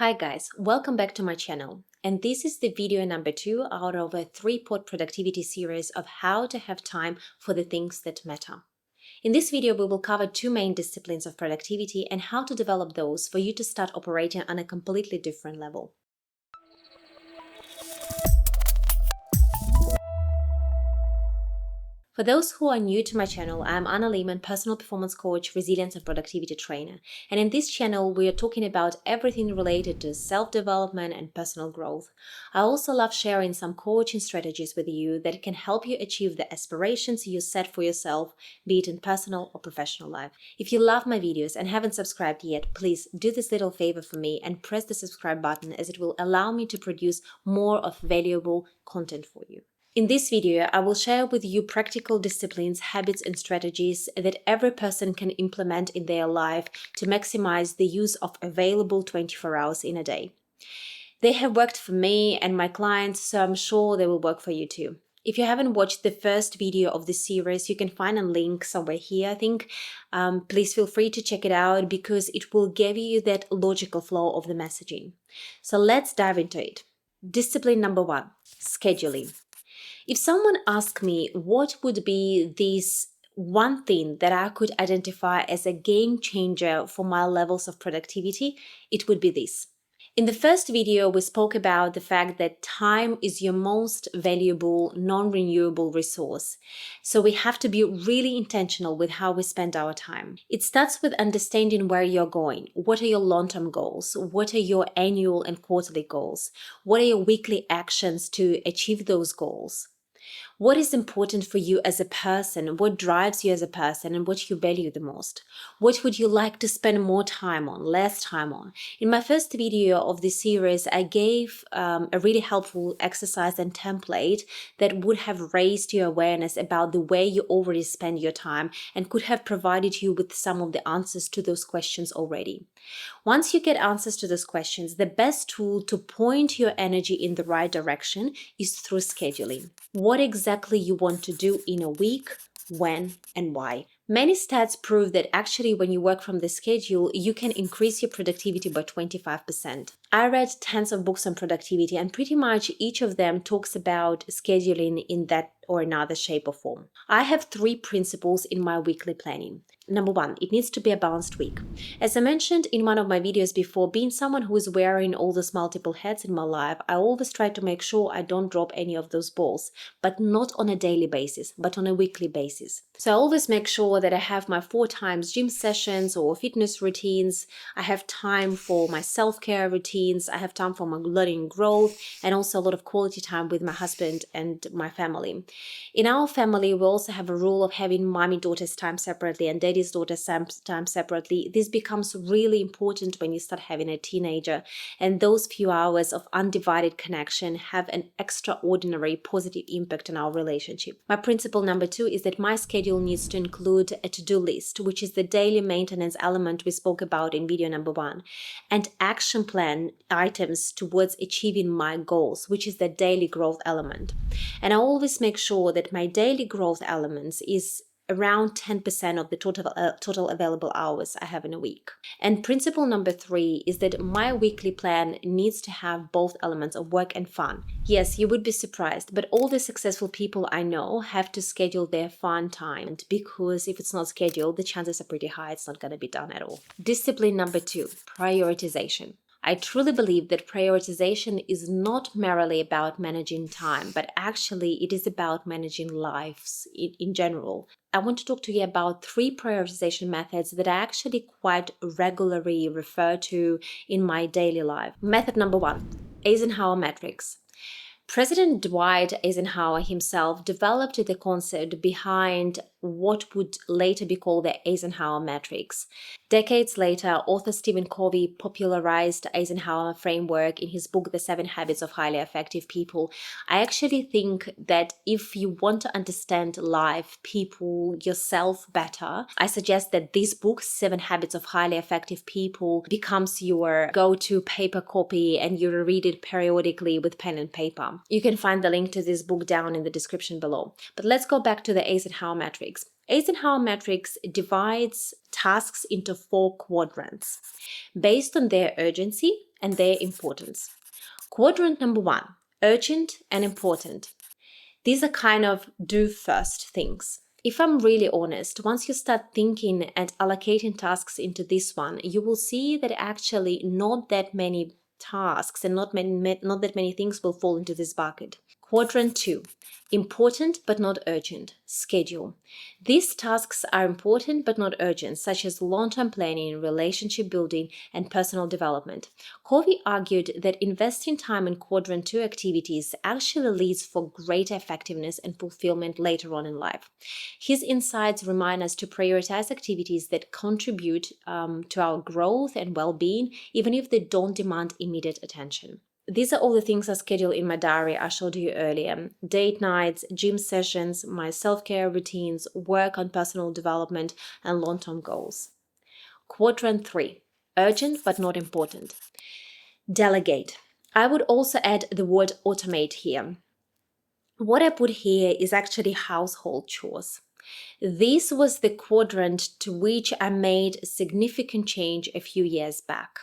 Hi guys, welcome back to my channel. And this is the video number 2 out of a 3-part productivity series of how to have time for the things that matter. In this video, we will cover 2 main disciplines of productivity and how to develop those for you to start operating on a completely different level. For those who are new to my channel, I'm Anna Lehman, personal performance coach, resilience and productivity trainer. And in this channel, we are talking about everything related to self-development and personal growth. I also love sharing some coaching strategies with you that can help you achieve the aspirations you set for yourself, be it in personal or professional life. If you love my videos and haven't subscribed yet, please do this little favor for me and press the subscribe button, as it will allow me to produce more of valuable content for you. In this video, I will share with you practical disciplines, habits, and strategies that every person can implement in their life to maximize the use of available 24 hours in a day. They have worked for me and my clients, so I'm sure they will work for you too. If you haven't watched the first video of this series, you can find a link somewhere here, I think. Please feel free to check it out because it will give you that logical flow of the messaging. So let's dive into it. Discipline number 1, scheduling. If someone asked me what would be this one thing that I could identify as a game changer for my levels of productivity, it would be this. In the first video, we spoke about the fact that time is your most valuable, non-renewable resource. So we have to be really intentional with how we spend our time. It starts with understanding where you're going. What are your long-term goals? What are your annual and quarterly goals? What are your weekly actions to achieve those goals? What is important for you as a person? What drives you as a person and what you value the most? What would you like to spend more time on, less time on? In my first video of this series, I gave a really helpful exercise and template that would have raised your awareness about the way you already spend your time and could have provided you with some of the answers to those questions already. Once you get answers to those questions, the best tool to point your energy in the right direction is through scheduling. What exactly you want to do in a week, when, and why. Many stats prove that actually when you work from the schedule, you can increase your productivity by 25%. I read tons of books on productivity and pretty much each of them talks about scheduling in that or another shape or form. I have 3 principles in my weekly planning. Number 1, it needs to be a balanced week. As I mentioned in one of my videos before, being someone who is wearing all those multiple hats in my life, I always try to make sure I don't drop any of those balls, but not on a daily basis, but on a weekly basis. So I always make sure that I have my 4 times gym sessions or fitness routines. I have time for my self-care routines. I have time for my learning growth and also a lot of quality time with my husband and my family. In our family, we also have a rule of having mommy-daughter's time separately and daddy's daughter's time separately. This becomes really important when you start having a teenager, and those few hours of undivided connection have an extraordinary positive impact on our relationship. My principle number 2 is that my schedule needs to include a to-do list, which is the daily maintenance element we spoke about in video number 1, and action plan items towards achieving my goals, which is the daily growth element. And I always make sure that my daily growth elements is around 10% of the total available hours I have in a week. And principle number 3 is that my weekly plan needs to have both elements of work and fun. Yes, you would be surprised, but all the successful people I know have to schedule their fun time, because if it's not scheduled, the chances are pretty high it's not going to be done at all. Discipline number 2, prioritization. I truly believe that prioritization is not merely about managing time, but actually it is about managing lives in general. I want to talk to you about 3 prioritization methods that I actually quite regularly refer to in my daily life. Method number 1, Eisenhower Matrix. President Dwight Eisenhower himself developed the concept behind what would later be called the Eisenhower Matrix. Decades later, author Stephen Covey popularized Eisenhower framework in his book, The 7 Habits of Highly Effective People. I actually think that if you want to understand life, people, yourself better, I suggest that this book, 7 Habits of Highly Effective People, becomes your go-to paper copy and you read it periodically with pen and paper. You can find the link to this book down in the description below. But let's go back to the Eisenhower Matrix. Eisenhower Matrix divides tasks into 4 quadrants based on their urgency and their importance. Quadrant number 1, urgent and important. These are kind of do first things. If I'm really honest, once you start thinking and allocating tasks into this one, you will see that actually not that many tasks and not that many things will fall into this bucket. Quadrant 2, important but not urgent, schedule. These tasks are important but not urgent, such as long-term planning, relationship building, and personal development. Covey argued that investing time in quadrant 2 activities actually leads for greater effectiveness and fulfillment later on in life. His insights remind us to prioritize activities that contribute to our growth and well-being, even if they don't demand immediate attention. These are all the things I schedule in my diary I showed you earlier. Date nights, gym sessions, my self-care routines, work on personal development, and long-term goals. Quadrant 3, urgent but not important. Delegate. I would also add the word automate here. What I put here is actually household chores. This was the quadrant to which I made a significant change a few years back.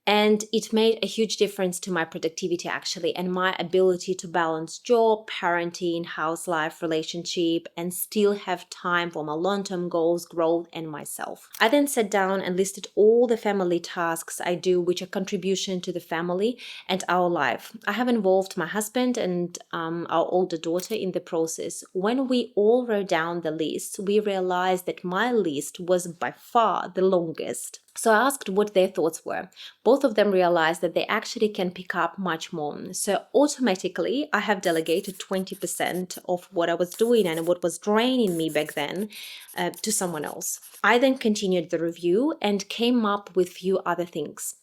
And it made a huge difference to my productivity actually, and my ability to balance job, parenting, house life, relationship, and still have time for my long-term goals, growth, and myself. I then sat down and listed all the family tasks I do which are contribution to the family and our life. I have involved my husband and our older daughter in the process. When we all wrote down the list, we realized that my list was by far the longest. So I asked what their thoughts were. Both of them realized that they actually can pick up much more. So automatically, I have delegated 20% of what I was doing and what was draining me back then to someone else. I then continued the review and came up with few other things.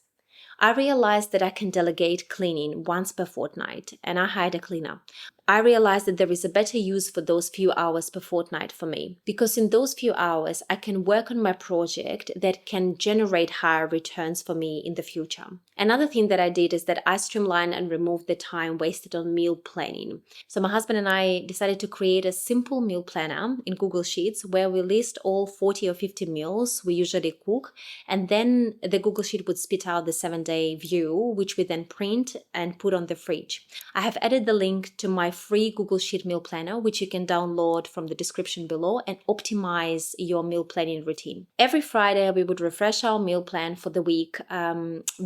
I realized that I can delegate cleaning once per fortnight, and I hired a cleaner. I realized that there is a better use for those few hours per fortnight for me, because in those few hours, I can work on my project that can generate higher returns for me in the future. Another thing that I did is that I streamlined and removed the time wasted on meal planning. So my husband and I decided to create a simple meal planner in Google Sheets where we list all 40 or 50 meals we usually cook, and then the Google Sheet would spit out the 7-day view, which we then print and put on the fridge. I have added the link to my free Google Sheet meal planner, which you can download from the description below and optimize your meal planning routine. Every Friday, we would refresh our meal plan for the week,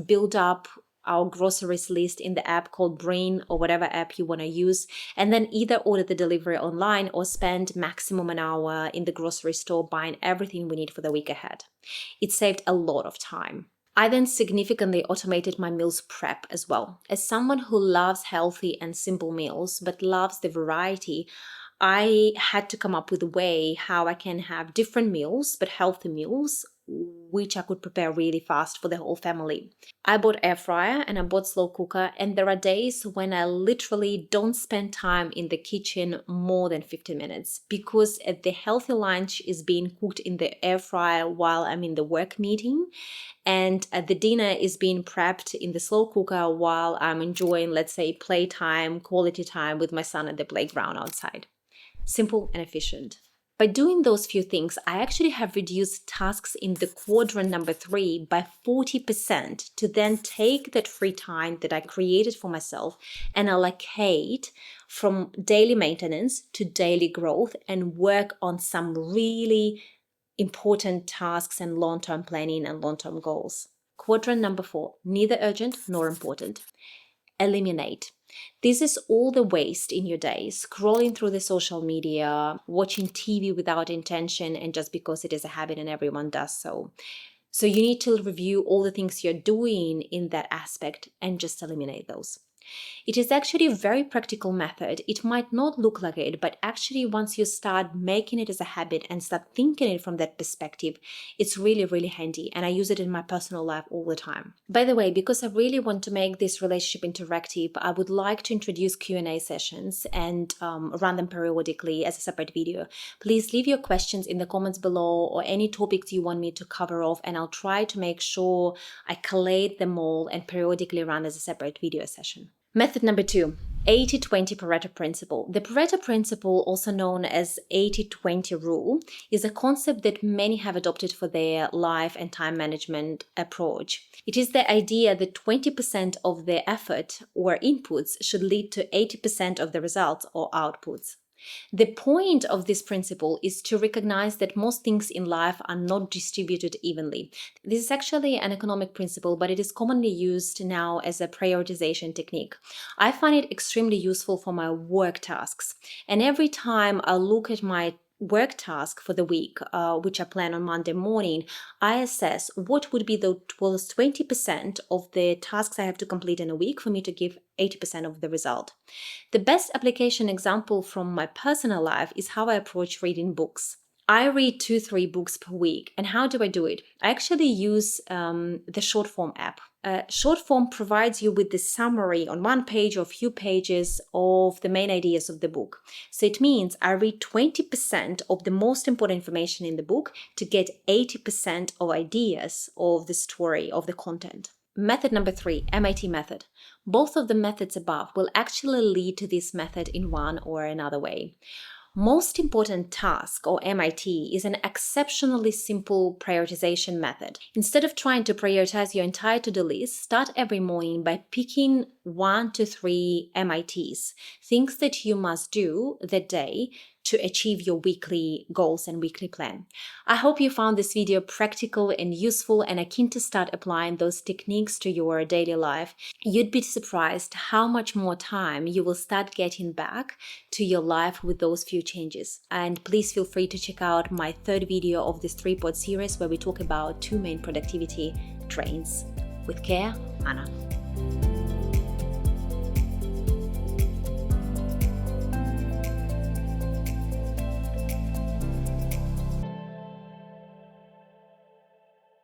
build up our groceries list in the app called Brain or whatever app you want to use, and then either order the delivery online or spend maximum an hour in the grocery store buying everything we need for the week ahead. It saved a lot of time. I then significantly automated my meals prep as well. As someone who loves healthy and simple meals but loves the variety, I had to come up with a way how I can have different meals but healthy meals which I could prepare really fast for the whole family. I bought air fryer and I bought slow cooker, and there are days when I literally don't spend time in the kitchen more than 15 minutes because the healthy lunch is being cooked in the air fryer while I'm in the work meeting, and the dinner is being prepped in the slow cooker while I'm enjoying, let's say, playtime, quality time with my son at the playground outside. Simple and efficient. By doing those few things, I actually have reduced tasks in the quadrant number 3 by 40% to then take that free time that I created for myself and allocate from daily maintenance to daily growth and work on some really important tasks and long-term planning and long-term goals. Quadrant number 4, neither urgent nor important. Eliminate. This is all the waste in your day, scrolling through the social media, watching TV without intention and just because it is a habit and everyone does so. So you need to review all the things you're doing in that aspect and just eliminate those. It is actually a very practical method. It might not look like it, but actually once you start making it as a habit and start thinking it from that perspective, it's really, really handy. And I use it in my personal life all the time. By the way, because I really want to make this relationship interactive, I would like to introduce Q&A sessions and run them periodically as a separate video. Please leave your questions in the comments below or any topics you want me to cover off, and I'll try to make sure I collate them all and periodically run as a separate video session. Method number 2, 80-20 Pareto Principle. The Pareto Principle, also known as 80-20 rule, is a concept that many have adopted for their life and time management approach. It is the idea that 20% of their effort or inputs should lead to 80% of the results or outputs. The point of this principle is to recognize that most things in life are not distributed evenly. This is actually an economic principle, but it is commonly used now as a prioritization technique. I find it extremely useful for my work tasks. And every time I look at my work task for the week, which I plan on Monday morning, I assess what would be the 20% of the tasks I have to complete in a week for me to give 80% of the result. The best application example from my personal life is how I approach reading books. I read 2-3 books per week. And how do I do it? I actually use the short form app. Short form provides you with the summary on one page or a few pages of the main ideas of the book. So it means I read 20% of the most important information in the book to get 80% of ideas of the story, of the content. Method number 3, MIT method. Both of the methods above will actually lead to this method in one or another way. Most important task, or MIT, is an exceptionally simple prioritization method. Instead of trying to prioritize your entire to-do list, start every morning by picking 1 to 3 MITs, things that you must do that day to achieve your weekly goals and weekly plan. I hope you found this video practical and useful and are keen to start applying those techniques to your daily life. You'd be surprised how much more time you will start getting back to your life with those few changes. And please feel free to check out my third video of this 3-part series where we talk about 2 main productivity trains. With care, Anna.